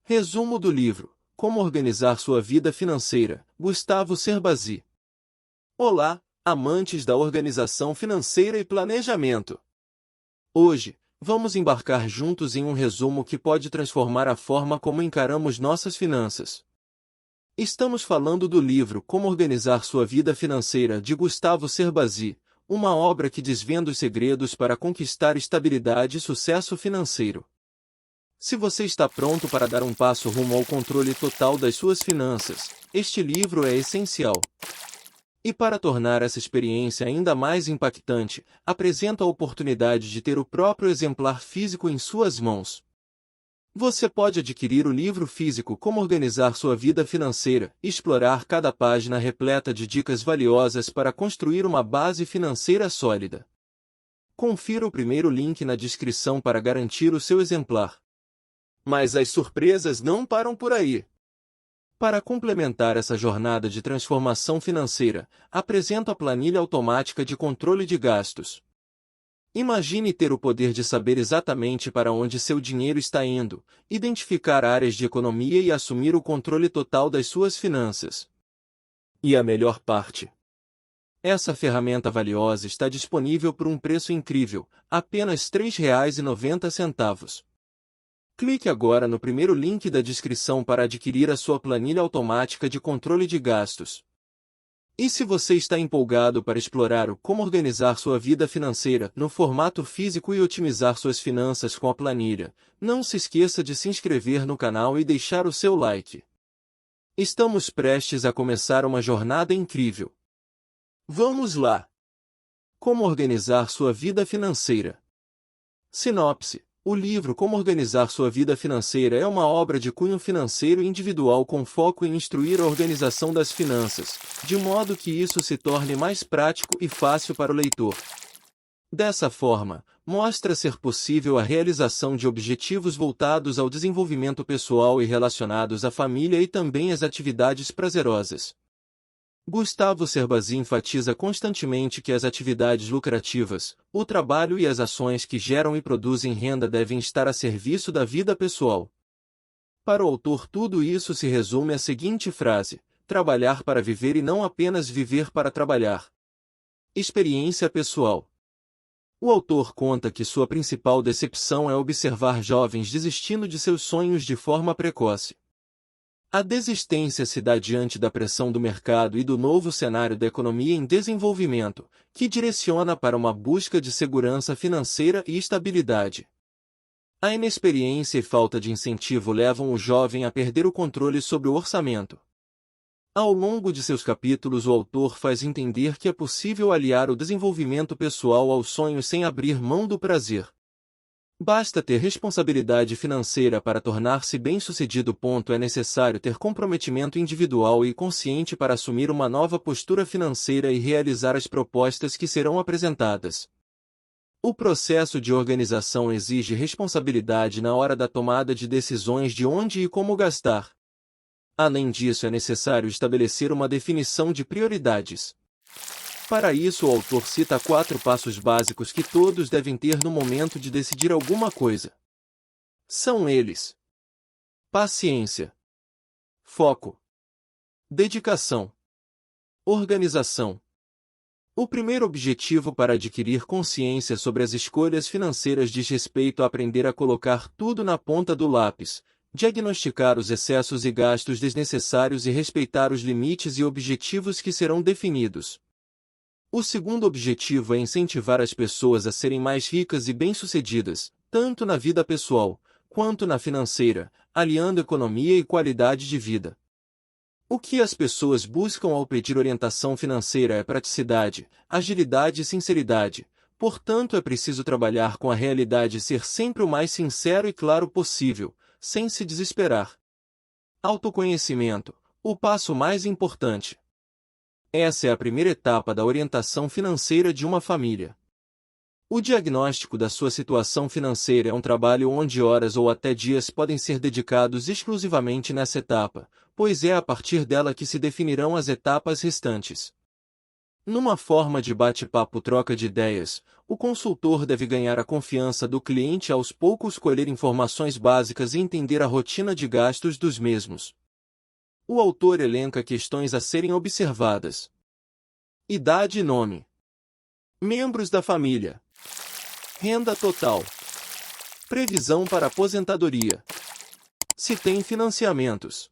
Resumo do livro: Como Organizar Sua Vida Financeira, Gustavo Cerbasi. Olá, amantes da organização financeira e planejamento. Hoje, vamos embarcar juntos em um resumo que pode transformar a forma como encaramos nossas finanças. Estamos falando do livro Como Organizar Sua Vida Financeira, de Gustavo Cerbasi, uma obra que desvenda os segredos para conquistar estabilidade e sucesso financeiro. Se você está pronto para dar um passo rumo ao controle total das suas finanças, este livro é essencial. E para tornar essa experiência ainda mais impactante, apresenta a oportunidade de ter o próprio exemplar físico em suas mãos. Você pode adquirir o livro físico Como Organizar Sua Vida Financeira e explorar cada página repleta de dicas valiosas para construir uma base financeira sólida. Confira o primeiro link na descrição para garantir o seu exemplar. Mas as surpresas não param por aí. Para complementar essa jornada de transformação financeira, apresento a planilha automática de controle de gastos. Imagine ter o poder de saber exatamente para onde seu dinheiro está indo, identificar áreas de economia e assumir o controle total das suas finanças. E a melhor parte? Essa ferramenta valiosa está disponível por um preço incrível, apenas R$ 3,90. Clique agora no primeiro link da descrição para adquirir a sua planilha automática de controle de gastos. E se você está empolgado para explorar o Como Organizar Sua Vida Financeira no formato físico e otimizar suas finanças com a planilha, não se esqueça de se inscrever no canal e deixar o seu like. Estamos prestes a começar uma jornada incrível. Vamos lá! Como Organizar Sua Vida Financeira. Sinopse: o livro Como Organizar Sua Vida Financeira é uma obra de cunho financeiro individual com foco em instruir a organização das finanças, de modo que isso se torne mais prático e fácil para o leitor. Dessa forma, mostra ser possível a realização de objetivos voltados ao desenvolvimento pessoal e relacionados à família e também às atividades prazerosas. Gustavo Cerbasi enfatiza constantemente que as atividades lucrativas, o trabalho e as ações que geram e produzem renda devem estar a serviço da vida pessoal. Para o autor, tudo isso se resume à seguinte frase: trabalhar para viver e não apenas viver para trabalhar. Experiência pessoal. O autor conta que sua principal decepção é observar jovens desistindo de seus sonhos de forma precoce. A desistência se dá diante da pressão do mercado e do novo cenário da economia em desenvolvimento, que direciona para uma busca de segurança financeira e estabilidade. A inexperiência e falta de incentivo levam o jovem a perder o controle sobre o orçamento. Ao longo de seus capítulos, o autor faz entender que é possível aliar o desenvolvimento pessoal aos sonhos sem abrir mão do prazer. Basta ter responsabilidade financeira para tornar-se bem-sucedido. É necessário ter comprometimento individual e consciente para assumir uma nova postura financeira e realizar as propostas que serão apresentadas. O processo de organização exige responsabilidade na hora da tomada de decisões de onde e como gastar. Além disso, é necessário estabelecer uma definição de prioridades. Para isso, o autor cita 4 passos básicos que todos devem ter no momento de decidir alguma coisa. São eles: paciência, foco, dedicação, organização. O primeiro objetivo para adquirir consciência sobre as escolhas financeiras diz respeito a aprender a colocar tudo na ponta do lápis, diagnosticar os excessos e gastos desnecessários e respeitar os limites e objetivos que serão definidos. O segundo objetivo é incentivar as pessoas a serem mais ricas e bem-sucedidas, tanto na vida pessoal, quanto na financeira, aliando economia e qualidade de vida. O que as pessoas buscam ao pedir orientação financeira é praticidade, agilidade e sinceridade, portanto é preciso trabalhar com a realidade e ser sempre o mais sincero e claro possível, sem se desesperar. Autoconhecimento, o passo mais importante. Essa é a primeira etapa da orientação financeira de uma família. O diagnóstico da sua situação financeira é um trabalho onde horas ou até dias podem ser dedicados exclusivamente nessa etapa, pois é a partir dela que se definirão as etapas restantes. Numa forma de bate-papo-troca de ideias, o consultor deve ganhar a confiança do cliente e aos poucos colher informações básicas e entender a rotina de gastos dos mesmos. O autor elenca questões a serem observadas. Idade e nome. Membros da família. Renda total. Previsão para aposentadoria. Se tem financiamentos.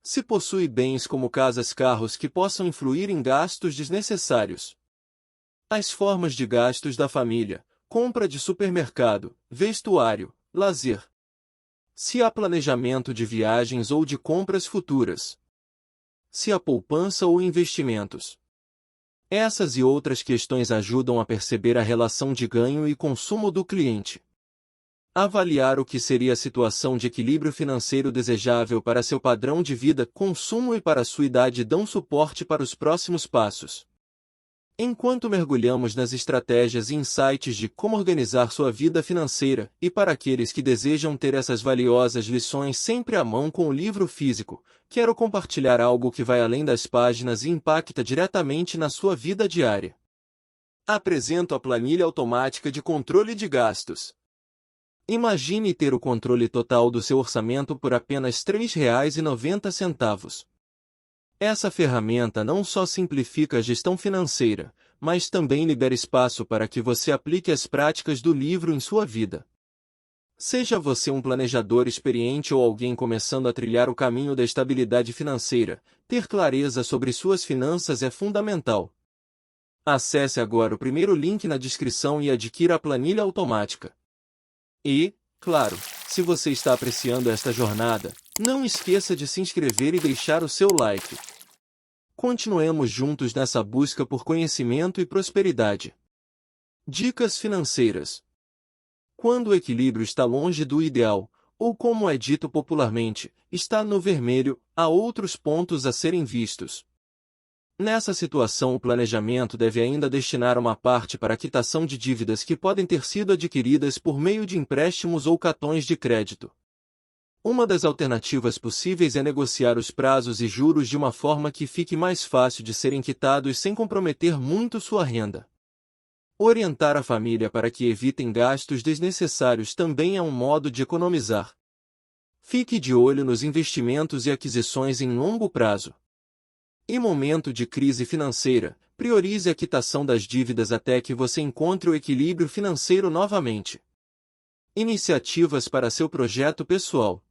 Se possui bens como casas, carros que possam influir em gastos desnecessários. As formas de gastos da família: compra de supermercado, vestuário, lazer. Se há planejamento de viagens ou de compras futuras. Se há poupança ou investimentos. Essas e outras questões ajudam a perceber a relação de ganho e consumo do cliente. Avaliar o que seria a situação de equilíbrio financeiro desejável para seu padrão de vida, consumo e para sua idade dão suporte para os próximos passos. Enquanto mergulhamos nas estratégias e insights de como organizar sua vida financeira, e para aqueles que desejam ter essas valiosas lições sempre à mão com o livro físico, quero compartilhar algo que vai além das páginas e impacta diretamente na sua vida diária. Apresento a planilha automática de controle de gastos. Imagine ter o controle total do seu orçamento por apenas R$ 3,90. Essa ferramenta não só simplifica a gestão financeira, mas também libera espaço para que você aplique as práticas do livro em sua vida. Seja você um planejador experiente ou alguém começando a trilhar o caminho da estabilidade financeira, ter clareza sobre suas finanças é fundamental. Acesse agora o primeiro link na descrição e adquira a planilha automática. E, claro, se você está apreciando esta jornada, não esqueça de se inscrever e deixar o seu like. Continuemos juntos nessa busca por conhecimento e prosperidade. Dicas financeiras. Quando o equilíbrio está longe do ideal, ou como é dito popularmente, está no vermelho, há outros pontos a serem vistos. Nessa situação, o planejamento deve ainda destinar uma parte para a quitação de dívidas que podem ter sido adquiridas por meio de empréstimos ou cartões de crédito. Uma das alternativas possíveis é negociar os prazos e juros de uma forma que fique mais fácil de serem quitados sem comprometer muito sua renda. Orientar a família para que evitem gastos desnecessários também é um modo de economizar. Fique de olho nos investimentos e aquisições em longo prazo. Em momento de crise financeira, priorize a quitação das dívidas até que você encontre o equilíbrio financeiro novamente. Iniciativas para seu projeto pessoal.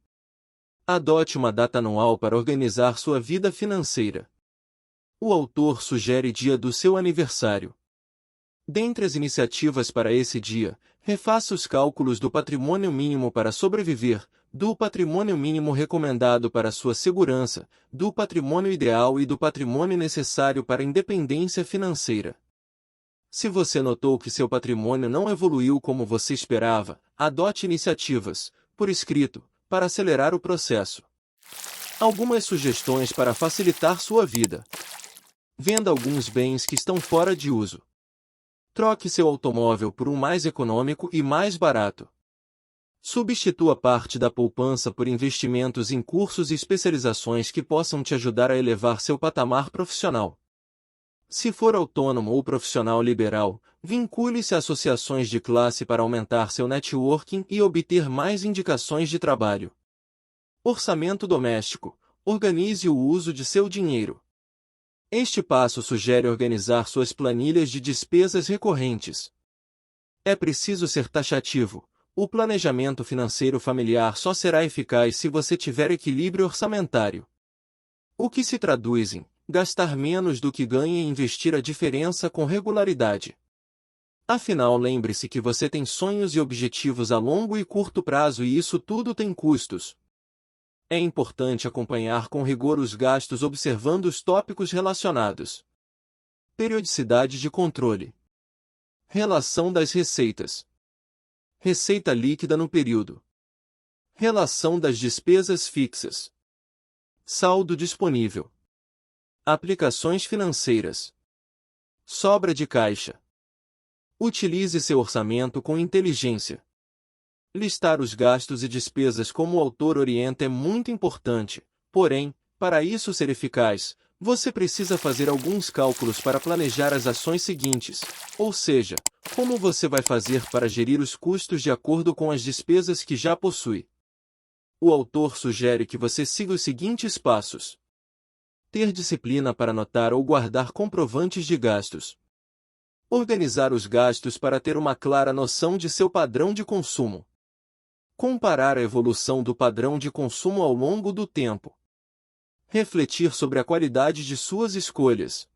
Adote uma data anual para organizar sua vida financeira. O autor sugere dia do seu aniversário. Dentre as iniciativas para esse dia, refaça os cálculos do patrimônio mínimo para sobreviver, do patrimônio mínimo recomendado para sua segurança, do patrimônio ideal e do patrimônio necessário para a independência financeira. Se você notou que seu patrimônio não evoluiu como você esperava, adote iniciativas, por escrito, para acelerar o processo. Algumas sugestões para facilitar sua vida. Venda alguns bens que estão fora de uso. Troque seu automóvel por um mais econômico e mais barato. Substitua parte da poupança por investimentos em cursos e especializações que possam te ajudar a elevar seu patamar profissional. Se for autônomo ou profissional liberal, vincule-se a associações de classe para aumentar seu networking e obter mais indicações de trabalho. Orçamento doméstico. Organize o uso de seu dinheiro. Este passo sugere organizar suas planilhas de despesas recorrentes. É preciso ser taxativo. O planejamento financeiro familiar só será eficaz se você tiver equilíbrio orçamentário. O que se traduz em gastar menos do que ganha e investir a diferença com regularidade. Afinal, lembre-se que você tem sonhos e objetivos a longo e curto prazo e isso tudo tem custos. É importante acompanhar com rigor os gastos observando os tópicos relacionados. Periodicidade de controle. Relação das receitas. Receita líquida no período. Relação das despesas fixas. Saldo disponível. Aplicações financeiras. Sobra de caixa. Utilize seu orçamento com inteligência. Listar os gastos e despesas como o autor orienta é muito importante, porém, para isso ser eficaz, Você precisa fazer alguns cálculos para planejar as ações seguintes, ou seja, como você vai fazer para gerir os custos de acordo com as despesas que já possui. O autor sugere que você siga os seguintes passos. Ter disciplina para anotar ou guardar comprovantes de gastos. Organizar os gastos para ter uma clara noção de seu padrão de consumo. Comparar a evolução do padrão de consumo ao longo do tempo. Refletir sobre a qualidade de suas escolhas.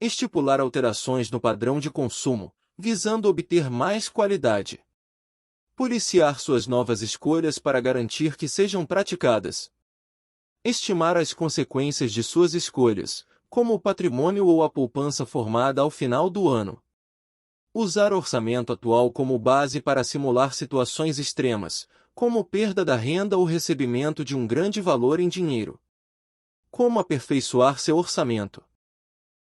Estipular alterações no padrão de consumo, visando obter mais qualidade. Policiar suas novas escolhas para garantir que sejam praticadas. Estimar as consequências de suas escolhas, como o patrimônio ou a poupança formada ao final do ano. Usar o orçamento atual como base para simular situações extremas, como perda da renda ou recebimento de um grande valor em dinheiro. Como aperfeiçoar seu orçamento.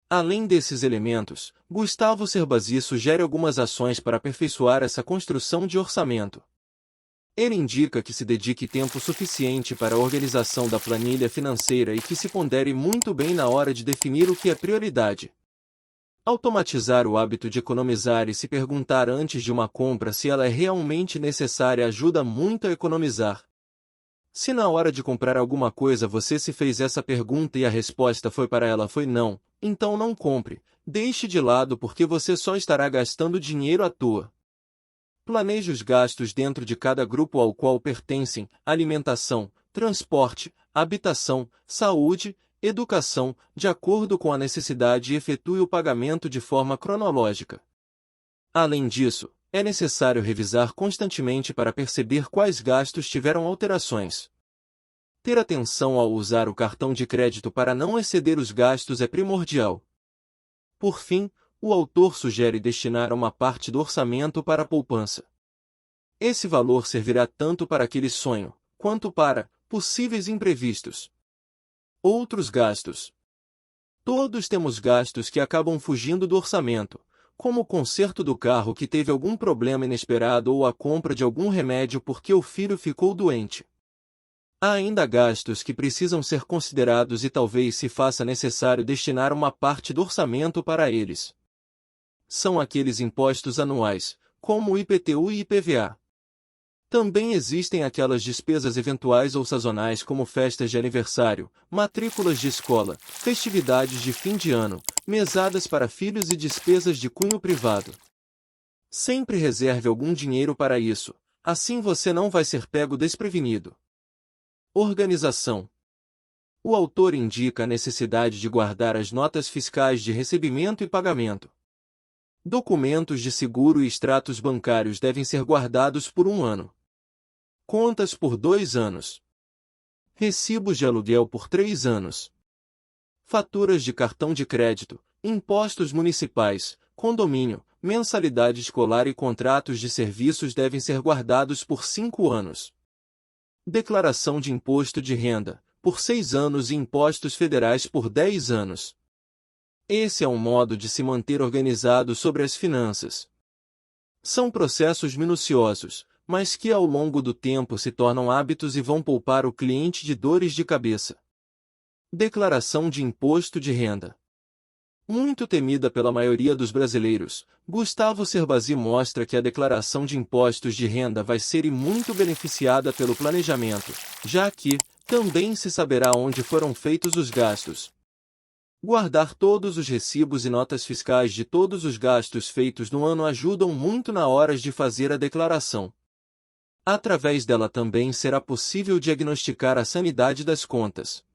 Além desses elementos, Gustavo Cerbasi sugere algumas ações para aperfeiçoar essa construção de orçamento. Ele indica que se dedique tempo suficiente para a organização da planilha financeira e que se pondere muito bem na hora de definir o que é prioridade. Automatizar o hábito de economizar e se perguntar antes de uma compra se ela é realmente necessária ajuda muito a economizar. Se na hora de comprar alguma coisa você se fez essa pergunta e a resposta para ela foi não, então não compre, deixe de lado porque você só estará gastando dinheiro à toa. Planeje os gastos dentro de cada grupo ao qual pertencem: alimentação, transporte, habitação, saúde, educação, de acordo com a necessidade e efetue o pagamento de forma cronológica. Além disso, é necessário revisar constantemente para perceber quais gastos tiveram alterações. Ter atenção ao usar o cartão de crédito para não exceder os gastos é primordial. Por fim, o autor sugere destinar uma parte do orçamento para a poupança. Esse valor servirá tanto para aquele sonho, quanto para possíveis imprevistos. Outros gastos. Todos temos gastos que acabam fugindo do orçamento, como o conserto do carro que teve algum problema inesperado ou a compra de algum remédio porque o filho ficou doente. Há ainda gastos que precisam ser considerados e talvez se faça necessário destinar uma parte do orçamento para eles. São aqueles impostos anuais, como o IPTU e IPVA. Também existem aquelas despesas eventuais ou sazonais como festas de aniversário, matrículas de escola, festividades de fim de ano, mesadas para filhos e despesas de cunho privado. Sempre reserve algum dinheiro para isso, assim você não vai ser pego desprevenido. Organização. O autor indica a necessidade de guardar as notas fiscais de recebimento e pagamento. Documentos de seguro e extratos bancários devem ser guardados por 1 ano. Contas por 2 anos. Recibos de aluguel por 3 anos. Faturas de cartão de crédito, impostos municipais, condomínio, mensalidade escolar e contratos de serviços devem ser guardados por 5 anos. Declaração de imposto de renda, por 6 anos e impostos federais por 10 anos. Esse é um modo de se manter organizado sobre as finanças. São processos minuciosos, mas que ao longo do tempo se tornam hábitos e vão poupar o cliente de dores de cabeça. Declaração de imposto de renda. Muito temida pela maioria dos brasileiros, Gustavo Cerbasi mostra que a declaração de impostos de renda vai ser e muito beneficiada pelo planejamento, já que também se saberá onde foram feitos os gastos. Guardar todos os recibos e notas fiscais de todos os gastos feitos no ano ajudam muito na hora de fazer a declaração. Através dela também será possível diagnosticar a sanidade das contas.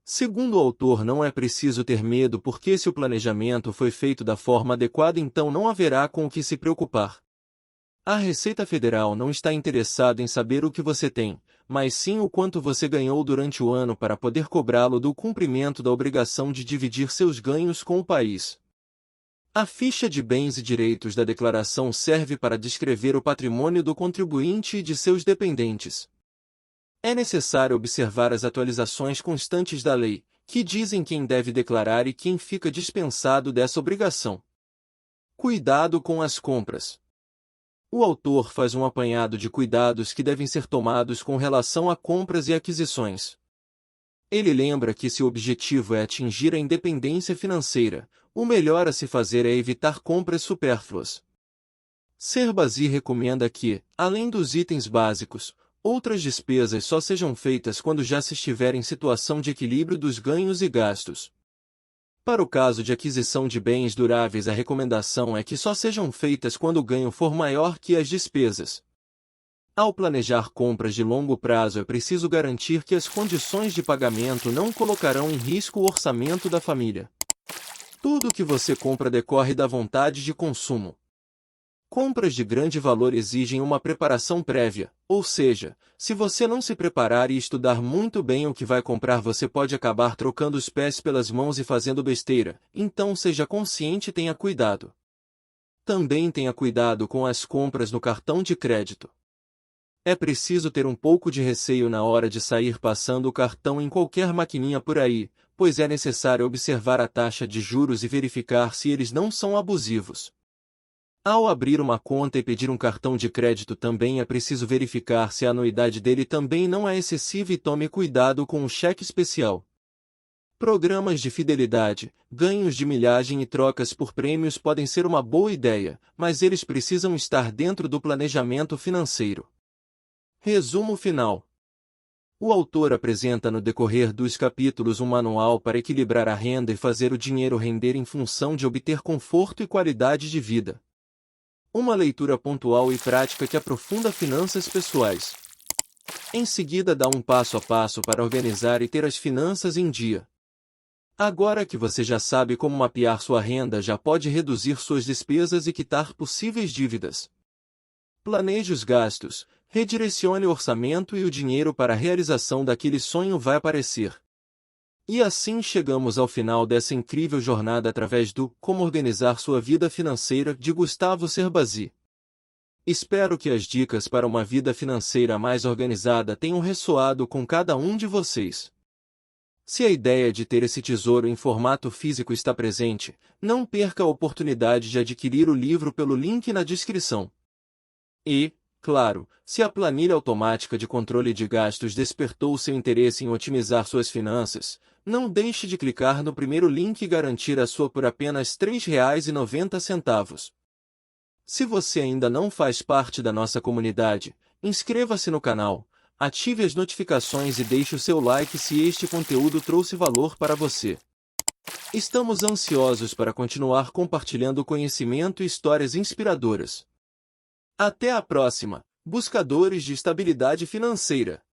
Segundo o autor, não é preciso ter medo porque se o planejamento foi feito da forma adequada então não haverá com o que se preocupar. A Receita Federal não está interessada em saber o que você tem, mas sim o quanto você ganhou durante o ano para poder cobrá-lo do cumprimento da obrigação de dividir seus ganhos com o país. A ficha de bens e direitos da declaração serve para descrever o patrimônio do contribuinte e de seus dependentes. É necessário observar as atualizações constantes da lei, que dizem quem deve declarar e quem fica dispensado dessa obrigação. Cuidado com as compras. O autor faz um apanhado de cuidados que devem ser tomados com relação a compras e aquisições. Ele lembra que se o objetivo é atingir a independência financeira, o melhor a se fazer é evitar compras supérfluas. Sherbazee recomenda que, além dos itens básicos, outras despesas só sejam feitas quando já se estiver em situação de equilíbrio dos ganhos e gastos. Para o caso de aquisição de bens duráveis, a recomendação é que só sejam feitas quando o ganho for maior que as despesas. Ao planejar compras de longo prazo, é preciso garantir que as condições de pagamento não colocarão em risco o orçamento da família. Tudo o que você compra decorre da vontade de consumo. Compras de grande valor exigem uma preparação prévia, ou seja, se você não se preparar e estudar muito bem o que vai comprar, você pode acabar trocando os pés pelas mãos e fazendo besteira, então seja consciente e tenha cuidado. Também tenha cuidado com as compras no cartão de crédito. É preciso ter um pouco de receio na hora de sair passando o cartão em qualquer maquininha por aí, pois é necessário observar a taxa de juros e verificar se eles não são abusivos. Ao abrir uma conta e pedir um cartão de crédito, também é preciso verificar se a anuidade dele também não é excessiva e tome cuidado com o cheque especial. Programas de fidelidade, ganhos de milhagem e trocas por prêmios podem ser uma boa ideia, mas eles precisam estar dentro do planejamento financeiro. Resumo final. O autor apresenta no decorrer dos capítulos um manual para equilibrar a renda e fazer o dinheiro render em função de obter conforto e qualidade de vida. Uma leitura pontual e prática que aprofunda finanças pessoais. Em seguida, dá um passo a passo para organizar e ter as finanças em dia. Agora que você já sabe como mapear sua renda, já pode reduzir suas despesas e quitar possíveis dívidas. Planeje os gastos, redirecione o orçamento e o dinheiro para a realização daquele sonho vai aparecer. E assim chegamos ao final dessa incrível jornada através do Como Organizar Sua Vida Financeira de Gustavo Sherbazee. Espero que as dicas para uma vida financeira mais organizada tenham ressoado com cada um de vocês. Se a ideia de ter esse tesouro em formato físico está presente, não perca a oportunidade de adquirir o livro pelo link na descrição. E, claro, se a planilha automática de controle de gastos despertou seu interesse em otimizar suas finanças, não deixe de clicar no primeiro link e garantir a sua por apenas R$ 3,90. Se você ainda não faz parte da nossa comunidade, inscreva-se no canal, ative as notificações e deixe o seu like se este conteúdo trouxe valor para você. Estamos ansiosos para continuar compartilhando conhecimento e histórias inspiradoras. Até a próxima, buscadores de estabilidade financeira!